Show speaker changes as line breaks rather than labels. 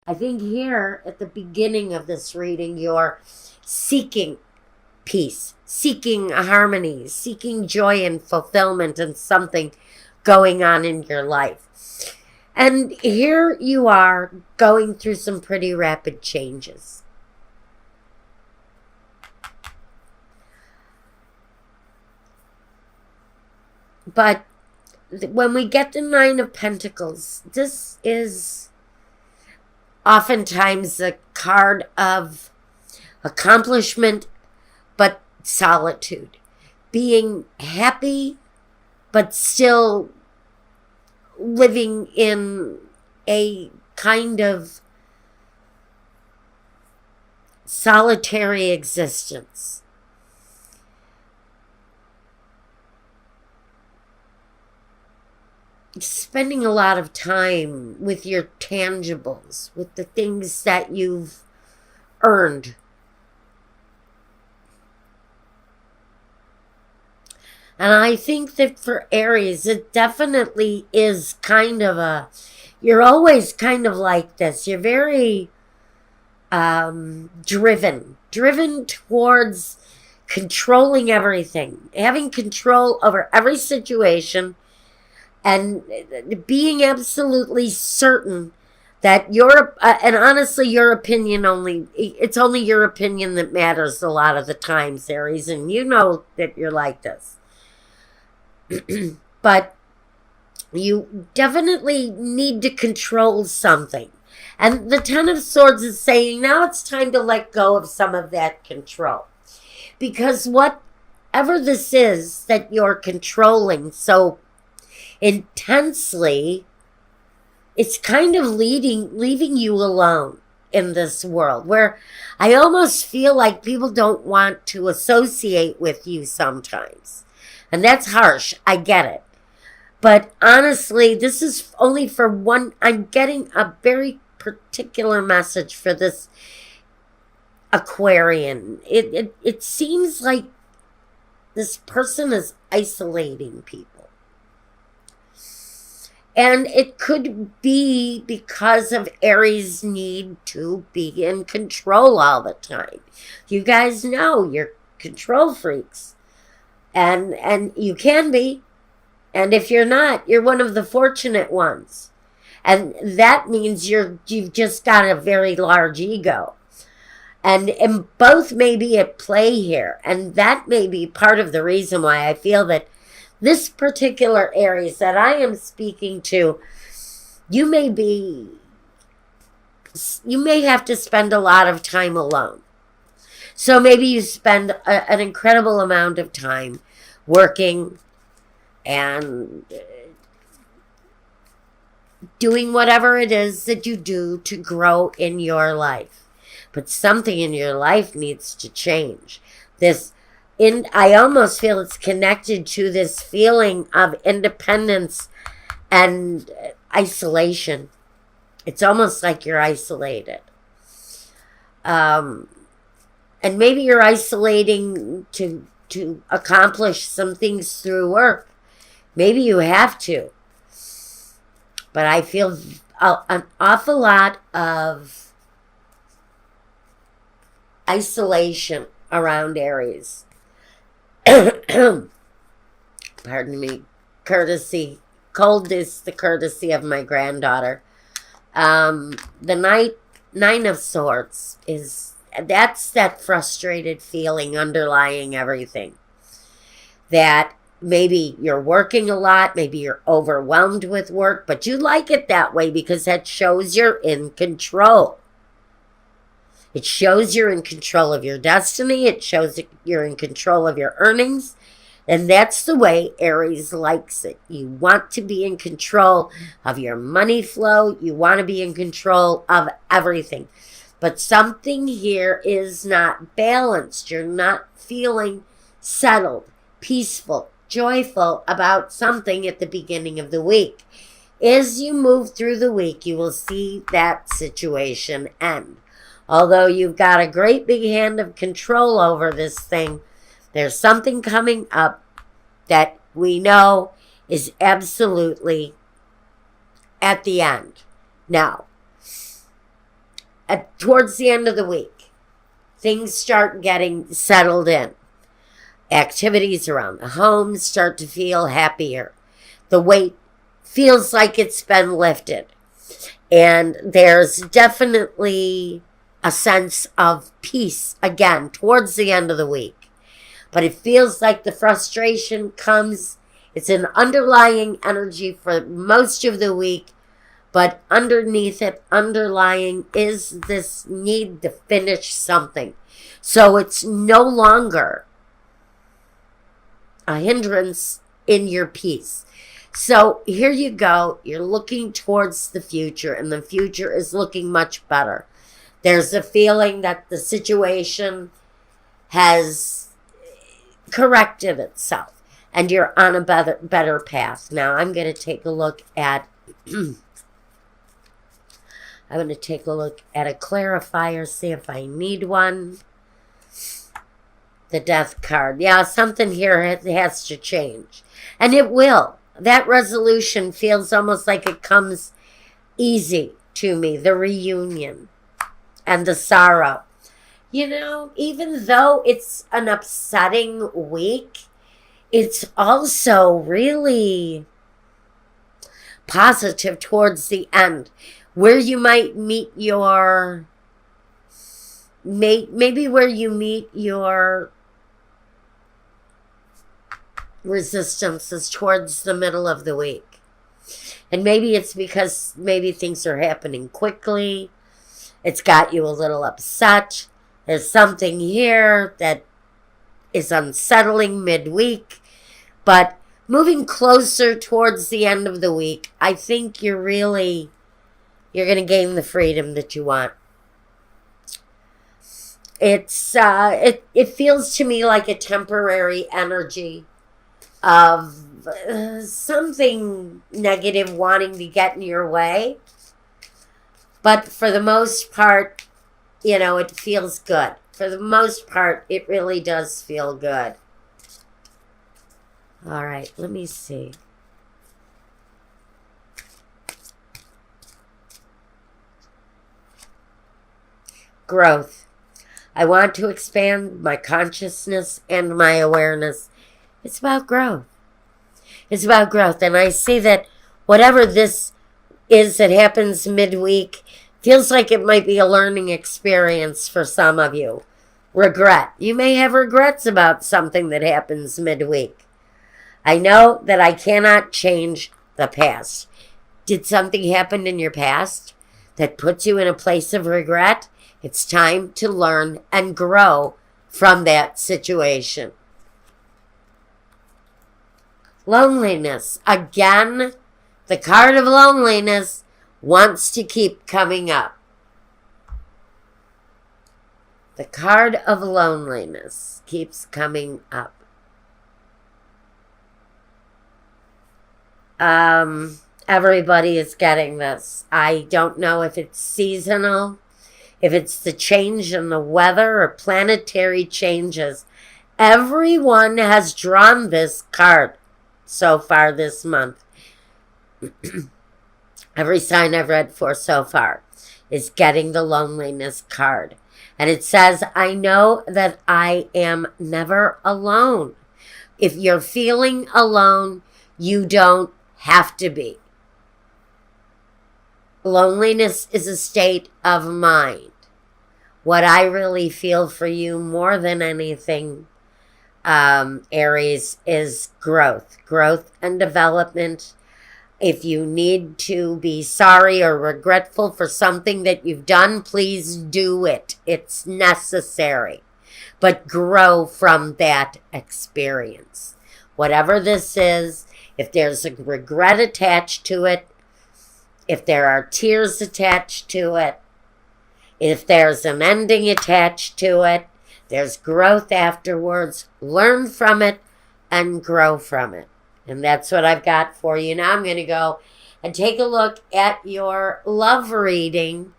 I think here at the beginning of this reading, you're seeking peace, seeking harmony, seeking joy and fulfillment and something going on in your life. And here you are going through some pretty rapid changes. But when we get the Nine of Pentacles, this is oftentimes a card of accomplishment, but solitude. Being happy, but still living in a kind of solitary existence. Spending a lot of time with your tangibles, with the things that you've earned. And I think that for Aries, it definitely is kind of you're always kind of like this. You're very driven towards controlling everything, having control over every situation, and being absolutely certain that and honestly, your opinion it's only your opinion that matters a lot of the times, Aries, and you know that you're like this. But you definitely need to control something. And the Ten of Swords is saying now it's time to let go of some of that control. Because whatever this is that you're controlling so intensely, it's kind of leaving you alone in this world where I almost feel like people don't want to associate with you sometimes. And that's harsh. I get it. But honestly, this is only for one. I'm getting a very particular message for this Aquarian. It seems like this person is isolating people. And it could be because of Aries' need to be in control all the time. You guys know you're control freaks. And you can be. And if you're not, you're one of the fortunate ones. And that means you've just got a very large ego. And both may be at play here. And that may be part of the reason why I feel that this particular Aries that I am speaking to, you may have to spend a lot of time alone. So maybe you spend an incredible amount of time working and doing whatever it is that you do to grow in your life. But something in your life needs to change. I almost feel it's connected to this feeling of independence and isolation. It's almost like you're isolated. And maybe you're isolating to accomplish some things through work. Maybe you have to. But I feel an awful lot of isolation around Aries. Pardon me. Cold is the courtesy of my granddaughter. The Nine of Swords that's that frustrated feeling underlying everything. That maybe you're working a lot, maybe you're overwhelmed with work, but you like it that way because that shows you're in control. It shows you're in control of your destiny. It shows that you're in control of your earnings. And that's the way Aries likes it. You want to be in control of your money flow. You want to be in control of everything. But something here is not balanced. You're not feeling settled, peaceful, joyful about something at the beginning of the week. As you move through the week, you will see that situation end. Although you've got a great big hand of control over this thing, there's something coming up that we know is absolutely at the end. Now, towards the end of the week, things start getting settled in. Activities around the home start to feel happier. The weight feels like it's been lifted. And there's definitely a sense of peace again towards the end of the week. But it feels like the frustration comes, it's an underlying energy for most of the week, but underneath it, underlying is this need to finish something. So it's no longer a hindrance in your peace. So here you go. You're looking towards the future, and the future is looking much better. There's a feeling that the situation has corrected itself, and you're on a better path. Now I'm going to take a look at a clarifier, see if I need one. The Death card. Yeah, something here has to change, and it will. That resolution feels almost like it comes easy to me, the reunion and the sorrow. You know, even though it's an upsetting week, it's also really positive towards the end, where you might meet your, maybe where you meet your resistances towards the middle of the week. And maybe it's because maybe things are happening quickly. It's got you a little upset. There's something here that is unsettling midweek. But moving closer towards the end of the week, I think you're going to gain the freedom that you want. It's it feels to me like a temporary energy of something negative wanting to get in your way. But for the most part, you know, it feels good. For the most part, it really does feel good. All right, let me see. Growth. I want to expand my consciousness and my awareness. It's about growth. It's about growth. And I see that whatever this is that happens midweek feels like it might be a learning experience for some of you. Regret. You may have regrets about something that happens midweek. I know that I cannot change the past. Did something happen in your past that puts you in a place of regret? It's time to learn and grow from that situation. Loneliness. Again, the card of loneliness wants to keep coming up. The card of loneliness keeps coming up. Everybody is getting this. I don't know if it's seasonal, if it's the change in the weather or planetary changes. Everyone has drawn this card so far this month. Every sign I've read for so far is getting the loneliness card. And it says, I know that I am never alone. If you're feeling alone, you don't have to be. Loneliness is a state of mind. What I really feel for you more than anything, Aries, is growth. Growth and development. If you need to be sorry or regretful for something that you've done, please do it. It's necessary. But grow from that experience. Whatever this is, if there's a regret attached to it, if there are tears attached to it, if there's an ending attached to it, there's growth afterwards. Learn from it and grow from it. And that's what I've got for you. Now I'm going to go and take a look at your love reading